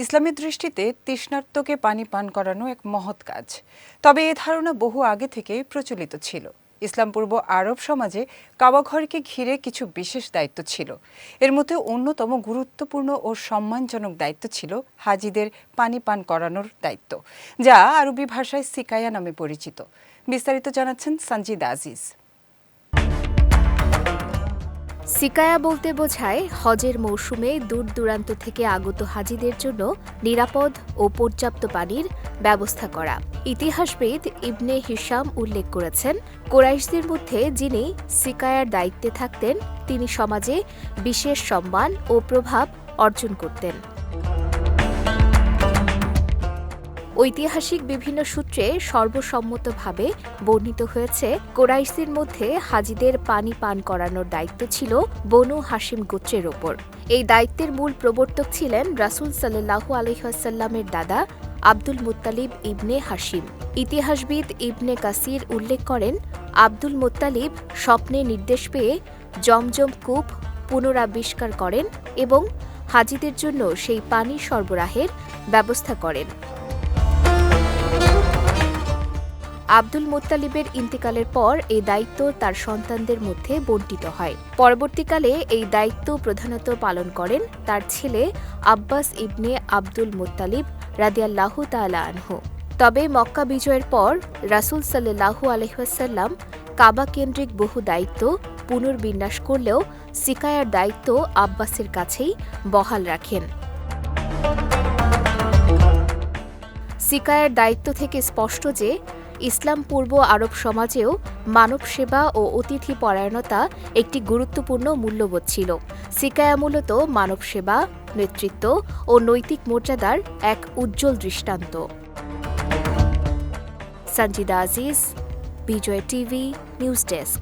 ইসলামের দৃষ্টিতে তৃষ্ণার্তকে পানি পান করানো এক মহৎ কাজ। তবে এ ধারণা বহু আগে থেকে প্রচলিত ছিল। ইসলাম পূর্ব আরব সমাজে কাবা ঘরকে ঘিরে কিছু বিশেষ দায়িত্ব ছিল। এর মধ্যে অন্যতম গুরুত্বপূর্ণ ও সম্মানজনক দায়িত্ব ছিল হাজিদের পানি পান করানোর দায়িত্ব, যা আরবি ভাষায় সিকায়া নামে পরিচিত। বিস্তারিত জানাচ্ছেন সঞ্জিদা আজিজ। সিকায়া বলতে বোঝায় হজের মৌসুমে দূর দূরান্ত থেকে আগত হাজিদের জন্য নিরাপদ ও পর্যাপ্ত পানির ব্যবস্থা করা। ইতিহাসবিদ ইবনে হিশাম উল্লেখ করেছেন, কুরাইশদের মধ্যে যিনি সিকায়ার দায়িত্বে থাকতেন তিনি সমাজে বিশেষ সম্মান ও প্রভাব অর্জন করতেন। ঐতিহাসিক বিভিন্ন সূত্রে সর্বসম্মতভাবে বর্ণিত হয়েছে, কুরাইশদের মধ্যে হাজিদের পানি পান করানোর দায়িত্ব ছিল বনু হাশিম গোত্রের ওপর। এই দায়িত্বের মূল প্রবর্তক ছিলেন রাসূল সাল্লাল্লাহু আলাইহি ওয়াসাল্লামের দাদা আব্দুল মুত্তালিব ইবনে হাশিম। ইতিহাসবিদ ইবনে কাসির উল্লেখ করেন, আব্দুল মুত্তালিব স্বপ্নে নির্দেশ পেয়ে জমজম কূপ পুনরাবিষ্কার করেন এবং হাজিদের জন্য সেই পানি সরবরাহের ব্যবস্থা করেন। আব্দুল মুত্তালিবের ইন্তিকালের পর এই দায়িত্ব তার সন্তানদের মধ্যে বণ্টিত হয়। পরবর্তীকালে এই দায়িত্ব প্রধানত পালন করেন তার ছেলে আব্বাস ইবনে আব্দুল মুত্তালিব রাদিয়াল্লাহু তাআলা আনহু। তবে মক্কা বিজয়ের পর রাসূল সাল্লাল্লাহু আলাইহি ওয়াসাল্লাম কাবা কেন্দ্রিক বহু দায়িত্ব পুনর্বিন্যাস করলেও সিকায়ার দায়িত্ব আব্বাসের কাছেই বহাল রাখেন। সিকায়ার দায়িত্ব থেকে স্পষ্ট যে ইসলাম পূর্ব আরব সমাজেও মানব সেবা ও অতিথি পরায়ণতা একটি গুরুত্বপূর্ণ মূল্যবোধ ছিল। সিকায়া মূলত মানব সেবা, নেতৃত্ব ও নৈতিক মর্যাদার এক উজ্জ্বল দৃষ্টান্ত। সঞ্জিদা আজিজ, বিজয় টিভি, নিউজ ডেস্ক।